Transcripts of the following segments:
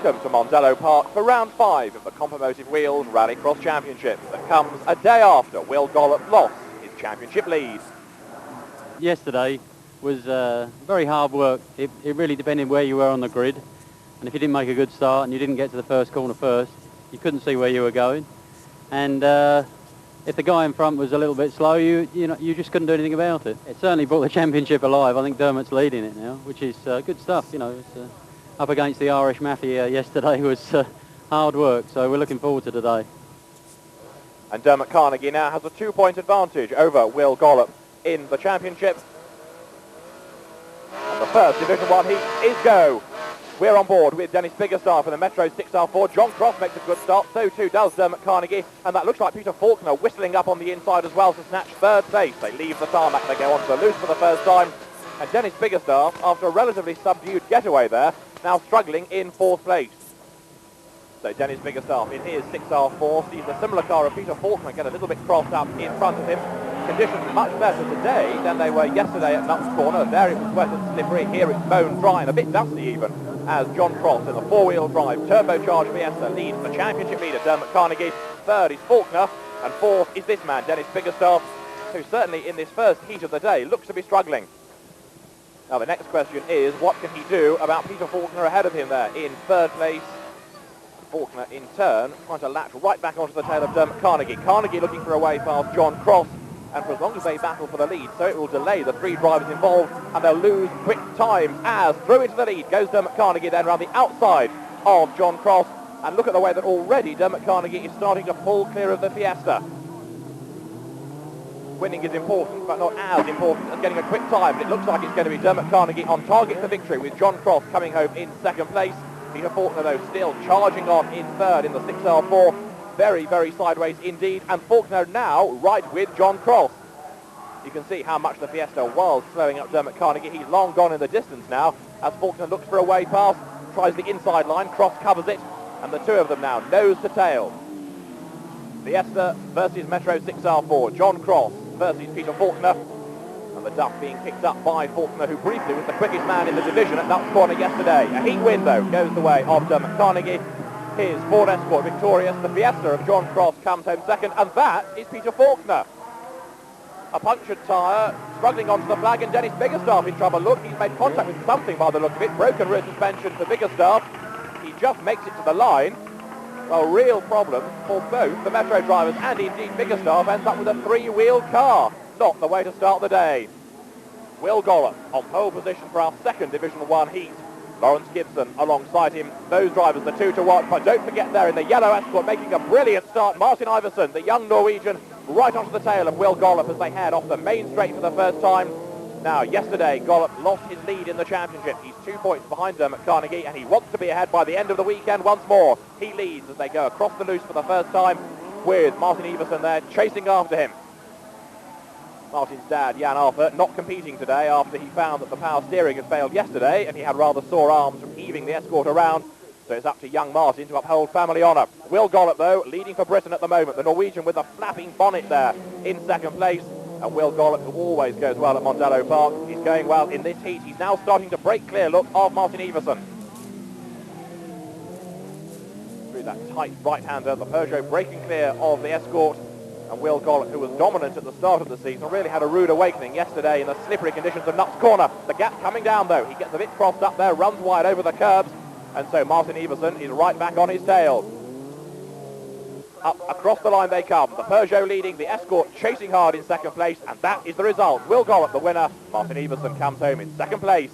welcome to Mondello Park for round 5 of the Compomotive Wheels Rallycross Championship that comes a day after Will Gollop lost his championship lead. Yesterday was very hard work. It really depended where you were on the grid, and if you didn't make a good start and you didn't get to the first corner first, you couldn't see where you were going. And if the guy in front was a little bit slow, you just couldn't do anything about it. It certainly brought the championship alive. I think Dermot's leading it now, which is good stuff. You know, it's, up against the Irish Mafia yesterday was hard work, so we're looking forward to today. And Dermot Carnegie now has a 2-point advantage over Will Gollop in the championship. And the first Division 1 heat is go. We're on board with Dennis Biggerstaff in the Metro 6R4. John Cross makes a good start, so too does Dermot Carnegie, and that looks like Peter Faulkner whistling up on the inside as well to snatch third place. They leave the tarmac, they go onto the loose for the first time, and Dennis Biggerstaff, after a relatively subdued getaway there, now struggling in fourth place. So Dennis Biggerstaff in his 6R4 sees a similar car of Peter Faulkner get a little bit crossed up in front of him. Conditions much better today than they were yesterday at Nuts Corner. There it was wet and slippery, here it's bone dry and a bit dusty even, as John Cross in the four-wheel drive turbocharged Fiesta leads the championship leader Dermot Carnegie. Third is Faulkner, and fourth is this man, Dennis Biggerstaff, who certainly in this first heat of the day looks to be struggling. Now the next question is, what can he do about Peter Faulkner ahead of him there in third place? Faulkner in turn trying to latch right back onto the tail of Dermot Carnegie. Carnegie looking for a way past John Cross, and for as long as they battle for the lead, so it will delay the three drivers involved, and they'll lose quick times as through into the lead goes Dermot Carnegie then around the outside of John Cross. And look at the way that already Dermot Carnegie is starting to pull clear of the Fiesta. Winning is important, but not as important as getting a quick time. It looks like it's going to be Dermot Carnegie on target for victory, with John Cross coming home in second place. Peter Faulkner, though, still charging on in third in the 6R4. Very, very sideways indeed. And Faulkner now right with John Cross. You can see how much the Fiesta was slowing up Dermot Carnegie. He's long gone in the distance now as Faulkner looks for a way past, tries the inside line, Cross covers it, and the two of them now nose to tail. Fiesta versus Metro 6R4. John Cross versus Peter Faulkner, and the duff being picked up by Faulkner, who briefly was the quickest man in the division at Nuts Corner yesterday. A heat win, though, goes the way of Dermot Carnegie. His Ford Escort victorious. The Fiesta of John Cross comes home second, and that is Peter Faulkner. A punctured tyre, struggling onto the flag, and Dennis Biggerstaff in trouble. Look, he's made contact with something by the look of it. Broken rear suspension for Biggerstaff. He just makes it to the line. A real problem for both the Metro drivers, and indeed Biggerstaff ends up with a three-wheel car. Not the way to start the day. Will Gollop on pole position for our second Division 1 heat. Lawrence Gibson alongside him. Those drivers, the two to watch, but don't forget there in the yellow Escort making a brilliant start, Martin Iversen, the young Norwegian, right onto the tail of Will Gollop as they head off the main straight for the first time. Now, yesterday, Gollop lost his lead in the championship. He's 2 points behind Dermot Carnegie, and he wants to be ahead by the end of the weekend once more. He leads as they go across the loose for the first time, with Martin Iversen there chasing after him. Martin's dad, Jan Arthur, not competing today after he found that the power steering had failed yesterday, and he had rather sore arms from heaving the Escort around. So it's up to young Martin to uphold family honour. Will Gollop, though, leading for Britain at the moment. The Norwegian with the flapping bonnet there in second place. And Will Gollop, who always goes well at Mondello Park, he's going well in this heat. He's now starting to break clear, look, of Martin Iversen. Through that tight right-hander, the Peugeot breaking clear of the Escort. And Will Gollop, who was dominant at the start of the season, really had a rude awakening yesterday in the slippery conditions of Nuts Corner. The gap coming down, though. He gets a bit crossed up there, runs wide over the curbs. And so Martin Iversen is right back on his tail. Up across the line they come. The Peugeot leading, the Escort chasing hard in second place, and that is the result. Will Gollop the winner. Martin Iversen comes home in second place.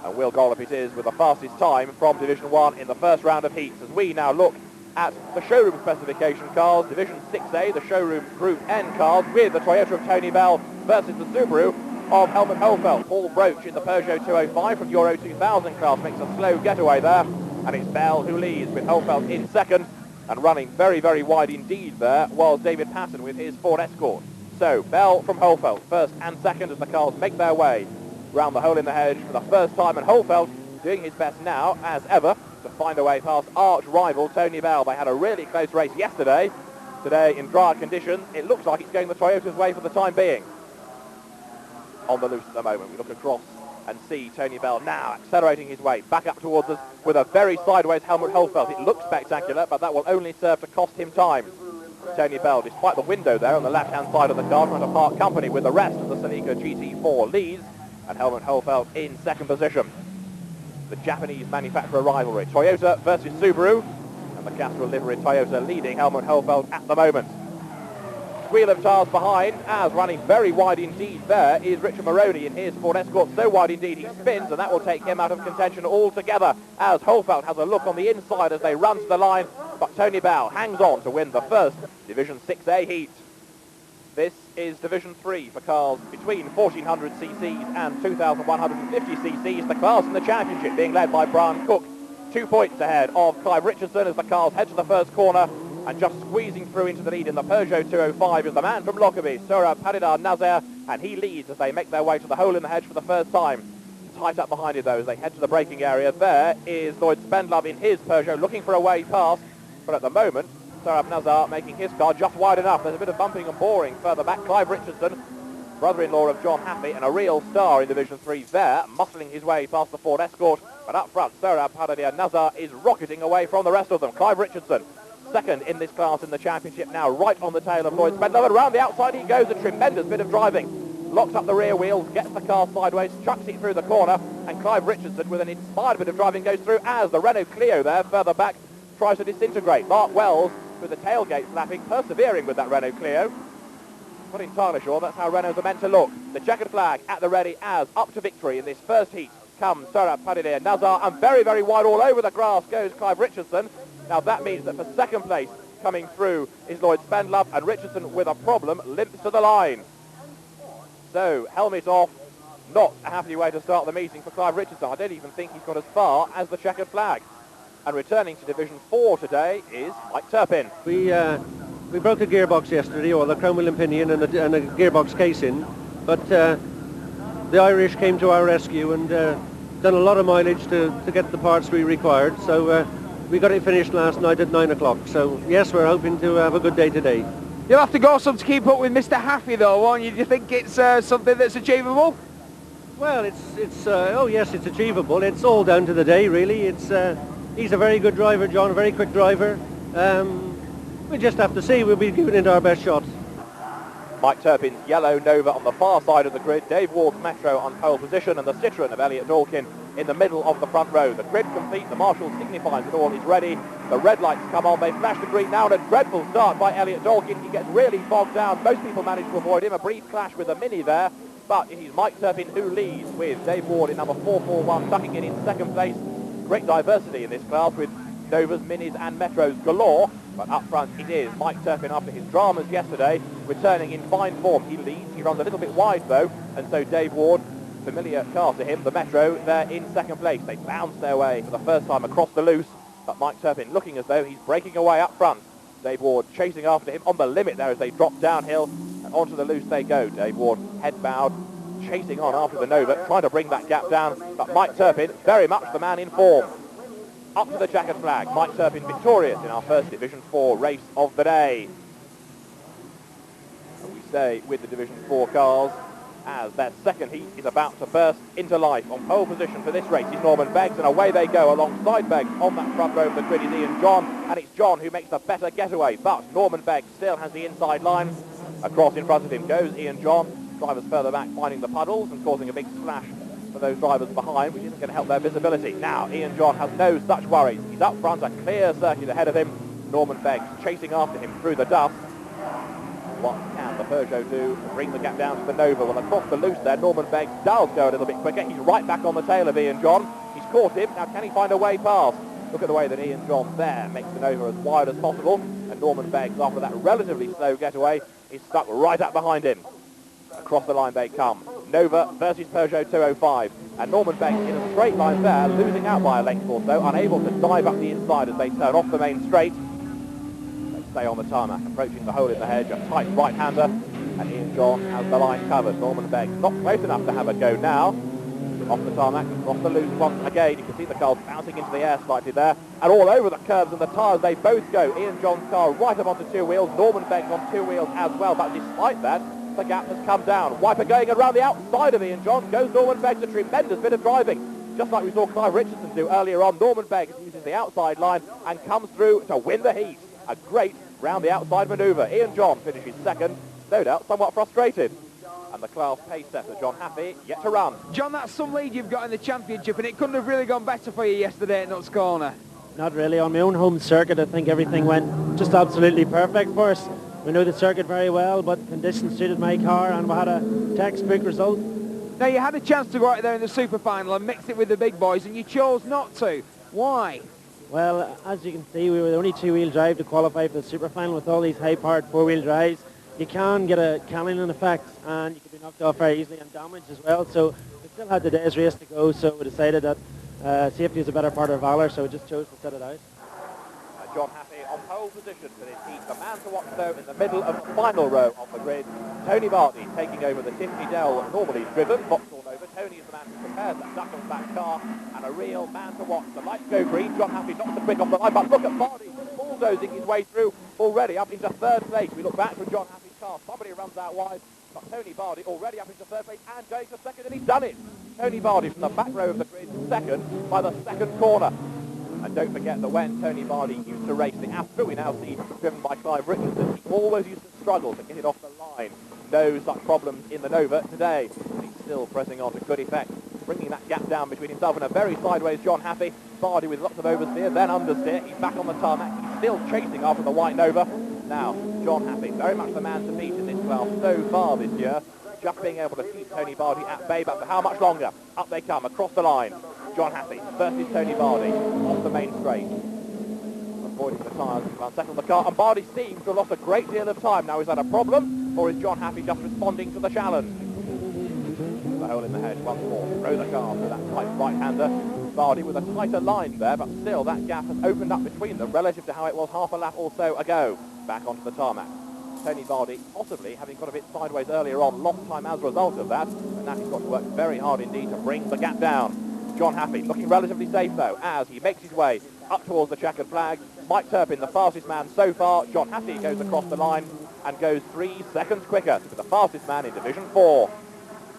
And Will Gollop it is with the fastest time from Division 1 in the first round of heats, as we now look at the showroom specification cars. Division 6A, the showroom Group N cars, with the Toyota of Tony Bell versus the Subaru of Helmut Holfeld. Paul Broach in the Peugeot 205 from Euro 2000 class makes a slow getaway there. And it's Bell who leads, with Holfeld in second, and running very, very wide indeed there was David Patton with his Ford Escort. So Bell from Holfeld, first and second as the cars make their way round the hole in the hedge for the first time, and Holfeld doing his best now, as ever, to find a way past arch rival Tony Bell. They had a really close race yesterday. Today, in drier conditions, it looks like it's going the Toyota's way for the time being. On the loose at the moment, we look across and see Tony Bell now accelerating his way back up towards us with a very sideways Helmut Holfeld. It looks spectacular, but that will only serve to cost him time. Tony Bell, despite the window there on the left-hand side of the car, trying to part company with the rest of the Celica GT4 leads, and Helmut Holfeld in second position. The Japanese manufacturer rivalry, Toyota versus Subaru, and the Castrol livery Toyota leading Helmut Holfeld at the moment. Wheel of tires behind, as running very wide indeed there is Richard Moroney in his Ford Escort, so wide indeed he spins, and that will take him out of contention altogether, as Holfeld has a look on the inside as they run to the line, but Tony Bell hangs on to win the first Division 6A heat. This is Division 3 for cars between 1400cc's and 2150cc's, the class in the championship being led by Brian Cook, 2 points ahead of Clive Richardson as the cars head to the first corner. And just squeezing through into the lead in the Peugeot 205 is the man from Lockerbie, Surab Padidar Nazair, and he leads as they make their way to the hole in the hedge for the first time. Tight up behind it though as they head to the braking area. There is Lloyd Spendlove in his Peugeot looking for a way past, but at the moment Surab Nazair making his car just wide enough. There's a bit of bumping and boring further back. Clive Richardson, brother-in-law of John Happy and a real star in Division 3 there, muscling his way past the Ford Escort, but up front Surab Padidar Nazair is rocketing away from the rest of them. Clive Richardson, second in this class in the championship now, right on the tail of Lloyd Spendlove, and around the outside he goes, a tremendous bit of driving. Locks up the rear wheels, gets the car sideways, chucks it through the corner, and Clive Richardson with an inspired bit of driving goes through as the Renault Clio there, further back, tries to disintegrate. Mark Wells with the tailgate flapping, persevering with that Renault Clio. Not entirely sure that's how Renaults are meant to look. The checkered flag at the ready as up to victory in this first heat comes Surab Padidar Nazair, and very, very wide all over the grass goes Clive Richardson. Now that means that for second place coming through is Lloyd Spendlove, and Richardson with a problem limps to the line. So helmet off, not a happy way to start the meeting for Clive Richardson. I don't even think he's got as far as the checkered flag. And returning to Division 4 today is Mike Turpin. We broke a gearbox yesterday, or the chrome wheel and pinion and a gearbox casing, but the Irish came to our rescue and done a lot of mileage to get the parts we required. So we got it finished last night at 9 o'clock. So yes, we're hoping to have a good day today. You'll have to go some to keep up with Mr. Happy though, won't you? Do you think it's something that's achievable? Well, oh yes, it's achievable. It's all down to the day, really. He's a very good driver, John, a very quick driver. We just have to see. We'll be giving it our best shot. Mike Turpin's yellow Nova on the far side of the grid, Dave Ward's Metro on pole position, and the Citroen of Elliot Dawkin in the middle of the front row. The grid complete, the marshal signifies that all is ready. The red lights come on, they flash the green now, and a dreadful start by Elliot Dawkin. He gets really bogged down. Most people manage to avoid him. A brief clash with a Mini there, but it is Mike Turpin who leads with Dave Ward in number 441, tucking in second place. Great diversity in this class with Novas, Minis and Metros galore, but up front it is Mike Turpin after his dramas yesterday, returning in fine form. He leads, he runs a little bit wide though, and so Dave Ward, familiar car to him, the Metro, there in second place. They bounce their way for the first time across the loose, but Mike Turpin looking as though he's breaking away up front. Dave Ward chasing after him on the limit there as they drop downhill, and onto the loose they go. Dave Ward head bowed, chasing on after the Nova, trying to bring that gap down, but Mike Turpin very much the man in form. Up to the checkered flag, Mike Turpin victorious in our first Division 4 race of the day. And we stay with the Division 4 cars as that second heat is about to burst into life. On pole position for this race is Norman Beggs, and away they go alongside Beggs on that front row of the grid is Ian John, and it's John who makes the better getaway, but Norman Beggs still has the inside line. Across in front of him goes Ian John, drivers further back finding the puddles and causing a big splash for those drivers behind, which isn't going to help their visibility. Now Ian John has no such worries. He's up front, a clear circuit ahead of him. Norman Beggs chasing after him through the dust. What can the Peugeot do to bring the gap down to the Nova? Well, across the loose there, Norman Beggs does go a little bit quicker. He's right back on the tail of Ian John. He's caught him. Now can he find a way past? Look at the way that Ian John there makes the Nova as wide as possible. And Norman Beggs, after that relatively slow getaway, is stuck right up behind him. Across the line they come. Nova versus Peugeot 205. And Norman Beggs in a straight line there, losing out by a length or so, unable to dive up the inside as they turn off the main straight. They stay on the tarmac, approaching the hole in the hedge, a tight right-hander, and Ian John has the line covered. Norman Beggs not close enough to have a go now. Off the tarmac, off the loose once again. You can see the cars bouncing into the air slightly there, and all over the curves and the tyres they both go. Ian John's car right up onto two wheels, Norman Beggs on two wheels as well, but despite that, the gap has come down. Wiper going around the outside of Ian John. Goes Norman Beggs, a tremendous bit of driving. Just like we saw Clive Richardson do earlier on, Norman Beggs uses the outside line and comes through to win the heat. A great round the outside manoeuvre. Ian John finishes second, no doubt somewhat frustrated. And the class pace setter, John Happy, yet to run. John, that's some lead you've got in the championship, and it couldn't have really gone better for you yesterday at Nuts Corner. Not really. On my own home circuit, I think everything went just absolutely perfect for us. We knew the circuit very well, but conditions suited my car, and we had a textbook result. Now, you had a chance to go out there in the super final and mix it with the big boys, and you chose not to. Why? Well, as you can see, we were the only two-wheel drive to qualify for the super final with all these high-powered four-wheel drives. You can get a Cannon effect, and you can be knocked off very easily and damaged as well. So we still had the day's race to go, so we decided that safety is a better part of valour, so we just chose to set it out. John Happy on pole position for this heat. The man to watch, though, in the middle of the final row of the grid. Tony Barty taking over the Tiffany Dell normally driven. Vauxhall Nova. Tony is the man who prepares that Duckham's car, and a real man to watch. The lights go green. John Happy not so quick off the line, but look at Barty bulldozing his way through already up into third place. We look back from John Happy's car. Somebody runs out wide. But Tony Barty already up into third place and going to second, and he's done it. Tony Barty from the back row of the grid, second by the second corner. And don't forget that when Tony Barty used to race the Astra, we now see driven by Clive Richardson, he always used to struggle to get it off the line. No such problems in the Nova today. And he's still pressing on to good effect, bringing that gap down between himself and a very sideways John Happy. Barty with lots of oversteer, then understeer. He's back on the tarmac. He's still chasing after the white Nova. Now, John Happy, very much the man to beat in this class so far this year. Just being able to keep Tony Barty at bay, but for how much longer? Up they come, across the line. John Happy versus Tony Barty off the main straight. Avoiding the tyres and unsettle the car, and Barty seems to have lost a great deal of time. Now, is that a problem, or is John Happy just responding to the challenge? The hole in the hedge once more. Throw the car for that tight right-hander. Barty with a tighter line there, but still that gap has opened up between them relative to how it was half a lap or so ago. Back onto the tarmac. Tony Barty possibly having got a bit sideways earlier on, lost time as a result of that, and now he's got to work very hard indeed to bring the gap down. John Happy looking relatively safe though as he makes his way up towards the checkered flag. Mike Turpin, the fastest man so far. John Happy goes across the line and goes 3 seconds quicker to be the fastest man in Division 4.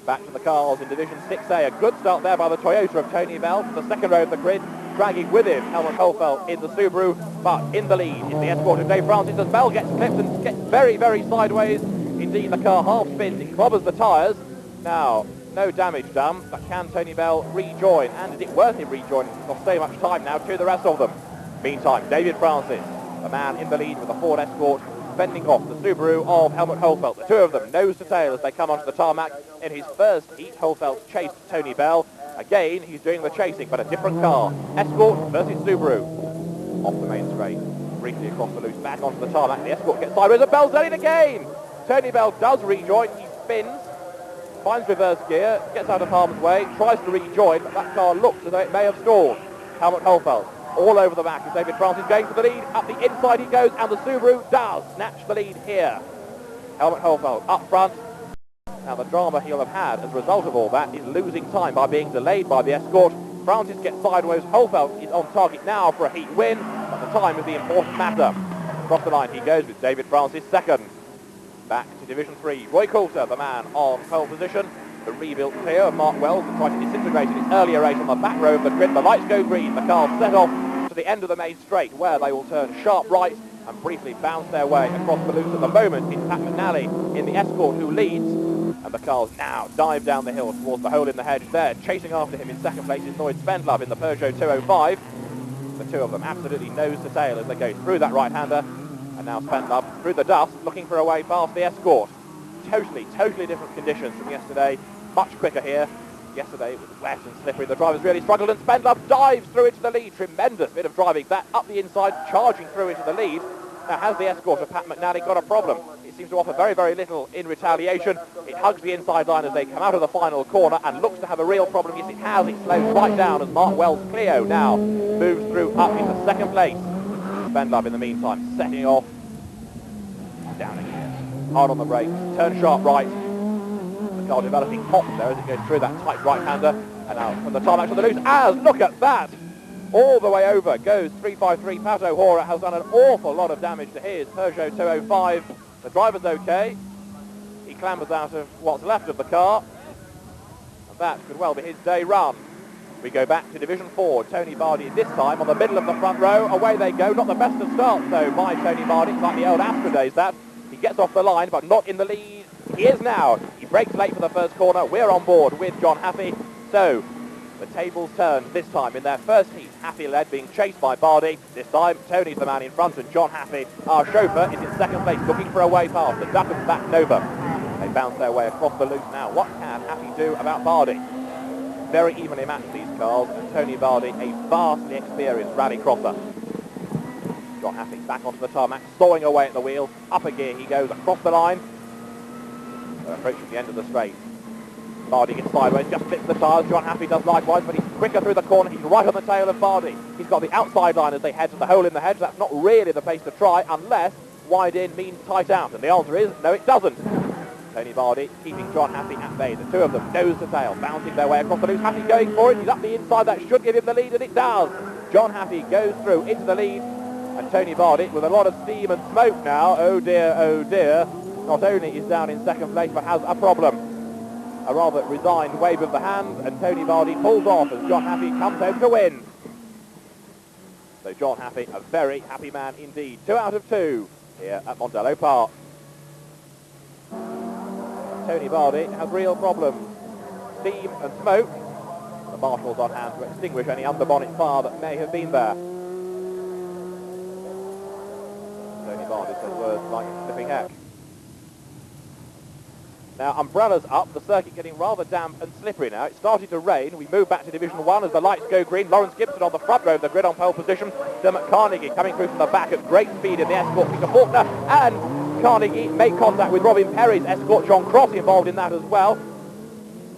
Back to the cars in Division 6A. A good start there by the Toyota of Tony Bell to the second row of the grid, dragging with him Helmut Holfeld in the Subaru, but in the lead is the escort of Dave Francis as Bell gets clipped and gets very, very sideways. Indeed, the car half spins, it clobbers the tyres. Now, no damage done, but can Tony Bell rejoin? And is it worth him rejoining? Not so much time now to the rest of them. Meantime, David Francis, the man in the lead with the Ford Escort, fending off the Subaru of Helmut Holfeld. The two of them nose to tail as they come onto the tarmac. In his first heat, Holfeld chased Tony Bell. Again, he's doing the chasing, but a different car. Escort versus Subaru. Off the main straight, briefly across the loose, back onto the tarmac. The Escort gets sideways, and Bell's done it again! Tony Bell does rejoin, he spins, finds reverse gear, gets out of harm's way, tries to rejoin, but that car looks as though it may have stalled. Helmut Holfeld all over the back as David Francis going for the lead. Up the inside he goes, and the Subaru does snatch the lead here. Helmut Holfeld up front. Now the drama he'll have had as a result of all that is losing time by being delayed by the Escort. Francis gets sideways. Holfeld is on target now for a heat win, but the time is the important matter. Across the line he goes with David Francis second. Back to Division 3. Roy Coulter, the man on pole position. The rebuilt Clio of Mark Wells that tried to disintegrate in its earlier race on the back row of the grid. The lights go green. The cars set off to the end of the main straight where they will turn sharp right and briefly bounce their way across the loose. At the moment, it's Pat McNally in the Escort who leads. And the cars now dive down the hill towards the hole in the hedge there. Chasing after him in second place is Lloyd Spendlove in the Peugeot 205. The two of them absolutely nose to tail as they go through that right-hander. And now Spendlove through the dust, looking for a way past the Escort. Totally different conditions from yesterday. Much quicker here. Yesterday it was wet and slippery. The drivers really struggled, and Spendlove dives through into the lead. Tremendous bit of driving. That up the inside, charging through into the lead. Now, has the Escort of Pat McNally got a problem? It seems to offer very, very little in retaliation. It hugs the inside line as they come out of the final corner and looks to have a real problem. Yes, it has. It slows right down as Mark Wells' Clio now moves through up into second place. Spendlove in the meantime setting off. Down again. Hard on the brakes. Turn sharp right. The car developing hot there as it goes through that tight right-hander. And now from the tarmac to the loose. As, look at that! All the way over goes 353. Pat O'Hora has done an awful lot of damage to his Peugeot 205. The driver's okay. He clambers out of what's left of the car. And that could well be his day run. We go back to Division 4. Tony Bardi this time on the middle of the front row. Away they go. Not the best of starts, though, by Tony Bardi. It's like the old Astra days, that. He gets off the line, but not in the lead. He is now. He breaks late for the first corner. We're on board with John Haffey. So the tables turned this time in their first heat. Haffey led, being chased by Bardi. This time, Tony's the man in front, and John Haffey, our chauffeur, is in second place, looking for a way past the Duckham's back Nova. They bounce their way across the loose now. What can Haffey do about Bardi? Very evenly matched, these cars, and Tony Bardi, a vastly experienced rallycrosser. John Haffey back onto the tarmac, sawing away at the wheel. Up a gear he goes across the line. They're approaching the end of the straight. Bardi gets sideways, just flips the tyres. John Haffey does likewise, but he's quicker through the corner. He's right on the tail of Bardi. He's got the outside line as they head to the hole in the hedge. That's not really the place to try, unless wide in means tight out. And the answer is, no, it doesn't. Tony Bardi keeping John Haffey at bay. The two of them nose to tail, bouncing their way across the loose. Haffey going for it. He's up the inside. That should give him the lead, and it does. John Haffey goes through into the lead, and Tony Bardi, with a lot of steam and smoke now, oh dear, not only is down in second place, but has a problem. A rather resigned wave of the hand, and Tony Bardi pulls off as John Haffey comes home to win. So John Haffey, a very happy man indeed. 2 out of 2 here at Mondello Park. Tony Bardi has real problems. Steam and smoke. The marshals on hand to extinguish any underbonnet fire that may have been there. Tony Bardi says words like sniffing heck. Now, umbrellas up, the circuit getting rather damp and slippery now. It started to rain. We move back to Division 1 as the lights go green. Lawrence Gibson on the front row of the grid on pole position. Dermot Carnegie coming through from the back at great speed in the escort. Peter Faulkner and Carnegie make contact with Robin Perry's escort. John Cross involved in that as well.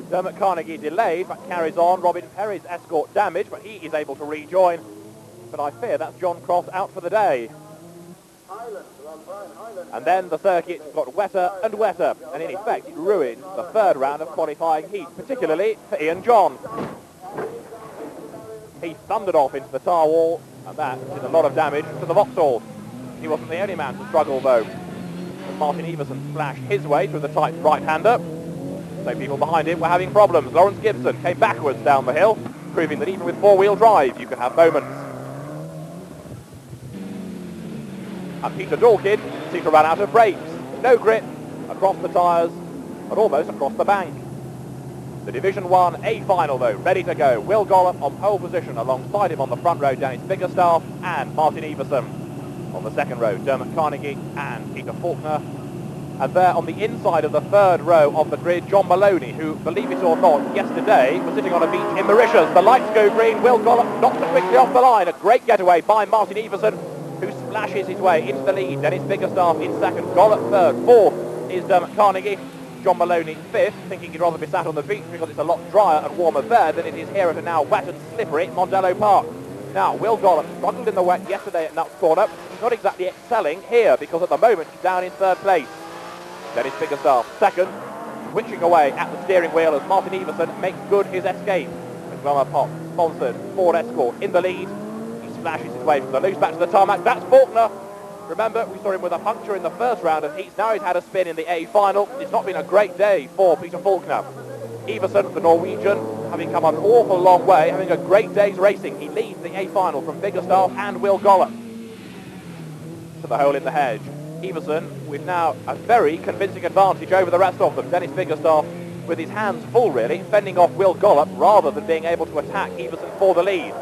Dermot Carnegie delayed but carries on. Robin Perry's escort damaged, but he is able to rejoin. But I fear that's John Cross out for the day. And then the circuit got wetter and wetter, and in effect it ruined the third round of qualifying heat, particularly for Ian John. He thundered off into the tar wall, and that did a lot of damage to the Vauxhall. He wasn't the only man to struggle, though. As Martin Everson splashed his way through the tight right-hander, so people behind him were having problems. Lawrence Gibson came backwards down the hill, proving that even with four-wheel drive you can have moments. And Peter Dawkins seemed to run out of brakes. No grip across the tyres and almost across the bank. The Division 1 A final, though, ready to go. Will Gollop on pole position, alongside him on the front row, Dennis Biggerstaff and Martin Everson. On the second row, Dermot Carnegie and Peter Faulkner. And there on the inside of the third row of the grid, John Maloney, who, believe it or not, yesterday was sitting on a beach in Mauritius. The lights go green. Will Gollop knocks it quickly off the line. A great getaway by Martin Everson, who splashes his way into the lead. Dennis Biggerstaff in second, Gollop third. Fourth is Dermot Carnegie. John Maloney fifth, thinking he'd rather be sat on the beach because it's a lot drier and warmer there than it is here at a now wet and slippery Mondello Park. Now, Will Gollop struggled in the wet yesterday at Nuts Corner. He's not exactly excelling here because at the moment he's down in third place. Dennis Biggerstaff second, switching away at the steering wheel as Martin Everson makes good his escape. With Glamour Pop sponsored Ford Escort in the lead. Flashes his way from the loose back to the tarmac. That's Faulkner. Remember, we saw him with a puncture in the first round of heats. Now he's had a spin in the A final. It's not been a great day for Peter Faulkner. Everson, the Norwegian, having come an awful long way, having a great day's racing. He leads the A final from Biggerstaff and Will Gollop to the hole in the hedge. Everson with now a very convincing advantage over the rest of them. Dennis Biggerstaff with his hands full, really, fending off Will Gollop rather than being able to attack Everson for the lead.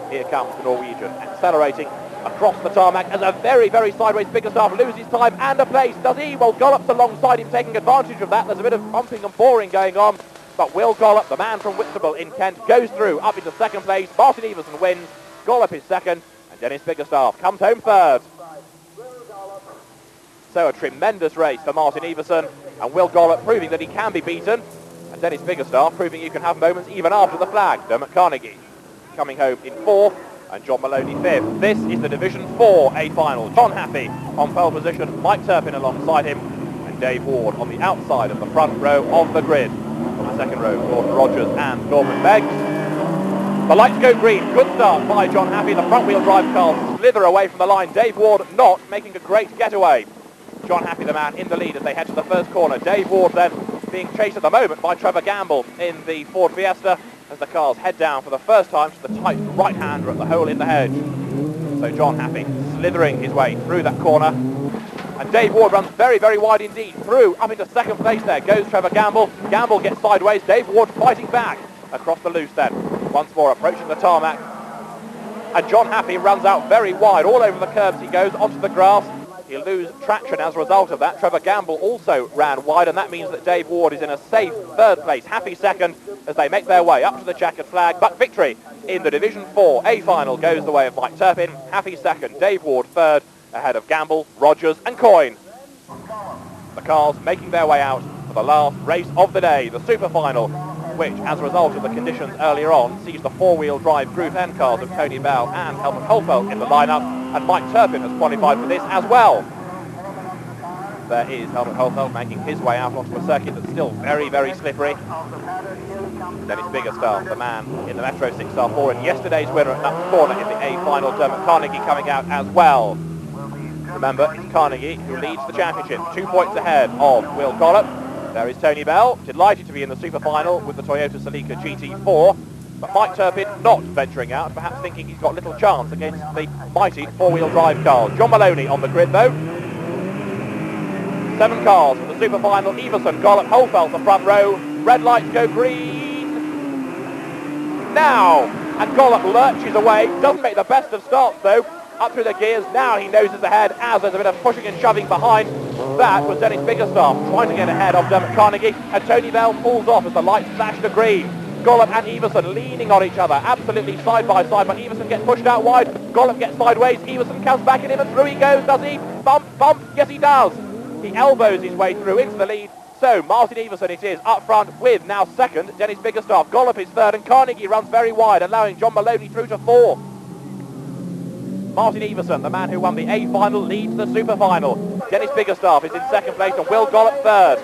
Here comes the Norwegian, accelerating across the tarmac as a very, very sideways Biggerstaff loses time and a place. Does he? Well, Gollop's alongside him, taking advantage of that. There's a bit of bumping and boring going on. But Will Gollop, the man from Whitstable in Kent, goes through up into second place. Martin Everson wins. Gollop is second. And Dennis Biggerstaff comes home third. So a tremendous race for Martin Everson. And Will Gollop proving that he can be beaten. And Dennis Biggerstaff proving you can have moments even after the flag. Dermot Carnegie coming home in fourth, and John Maloney fifth. This is the Division 4 A final. John Haffey on pole position, Mike Turpin alongside him, and Dave Ward on the outside of the front row of the grid. On the second row, Gordon Rogers and Norman Beggs. The lights go green. Good start by John Haffey. The front wheel drive cars slither away from the line. Dave Ward not making a great getaway. John Happy, the man, in the lead as they head to the first corner. Dave Ward then being chased at the moment by Trevor Gamble in the Ford Fiesta as the cars head down for the first time to the tight right-hander at the hole in the hedge. So John Happy slithering his way through that corner. And Dave Ward runs very, very wide indeed. Through, up into second place there goes Trevor Gamble. Gamble gets sideways. Dave Ward fighting back across the loose then. Once more approaching the tarmac. And John Happy runs out very wide. All over the curbs he goes, onto the grass. He'll lose traction as a result of that. Trevor Gamble also ran wide, and that means that Dave Ward is in a safe third place. Happy second as they make their way up to the checkered flag. But victory in the Division 4 A final goes the way of Mike Turpin. Happy second, Dave Ward third, ahead of Gamble, Rogers and Coyne. The cars making their way out for the last race of the day, the super final, which, as a result of the conditions earlier on, sees the four-wheel drive Group N cars of Tony Bell and Helmut Holfeld in the lineup, and Mike Turpin has qualified for this as well. There is Helmut Holfeld making his way out onto a circuit that's still very, very slippery. Dennis Biggerstaff, the man in the Metro 6R4, and yesterday's winner at that corner in the A final, Dermot Carnegie, coming out as well. Remember, it's Carnegie who leads the championship, 2 points ahead of Will Gollop. There is Tony Bell, delighted to be in the super final with the Toyota Celica GT4, but Mike Turpin not venturing out, perhaps thinking he's got little chance against the mighty four-wheel drive cars. John Maloney on the grid though. 7 cars for the super final. Everson, Gollop, Holfeld the front row. Red lights go green. Now, and Gollop lurches away, doesn't make the best of starts though. Up through the gears, now he noses ahead as there's a bit of pushing and shoving behind. That was Dennis Biggerstaff trying to get ahead of Dermot Carnegie, and Tony Bell falls off as the lights flash to green. Gollop and Everson leaning on each other, absolutely side by side, but Everson gets pushed out wide. Gollop gets sideways, Everson comes back at him and through he goes, does he? Bump, bump, yes he does. He elbows his way through into the lead. So Martin Everson it is up front with now second, Dennis Biggerstaff. Gollop is third and Carnegie runs very wide, allowing John Maloney through to 4. Martin Everson, the man who won the A final, leads the super final. Dennis Biggerstaff is in second place and Will Gollop third.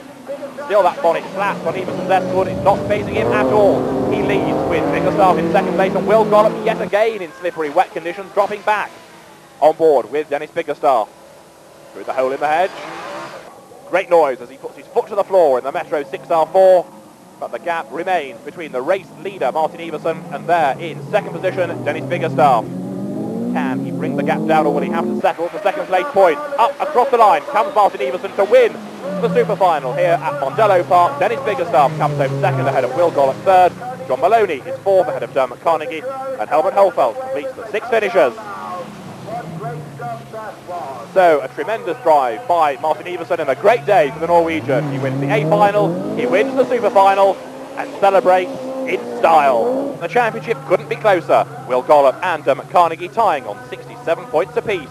Still that bonnet flat on Everson's escort, it's not phasing him at all. He leads with Biggerstaff in second place and Will Gollop yet again in slippery wet conditions, dropping back. On board with Dennis Biggerstaff. Through the hole in the hedge. Great noise as he puts his foot to the floor in the Metro 6R4. But the gap remains between the race leader, Martin Everson, and there in second position, Dennis Biggerstaff. Can he bring the gap down or will he have to settle for second place point? Up across the line comes Martin Everson to win the super final here at Mondello Park. Dennis Biggerstaff comes home second ahead of Will Gollop third. John Maloney is fourth ahead of Dermot Carnegie, and Helmut Holfeld completes the 6 finishers. So a tremendous drive by Martin Everson and a great day for the Norwegian. He wins the A final, he wins the super final and celebrates in style. The championship couldn't be closer. Will Gollop and Dermot Carnegie tying on 67 points apiece.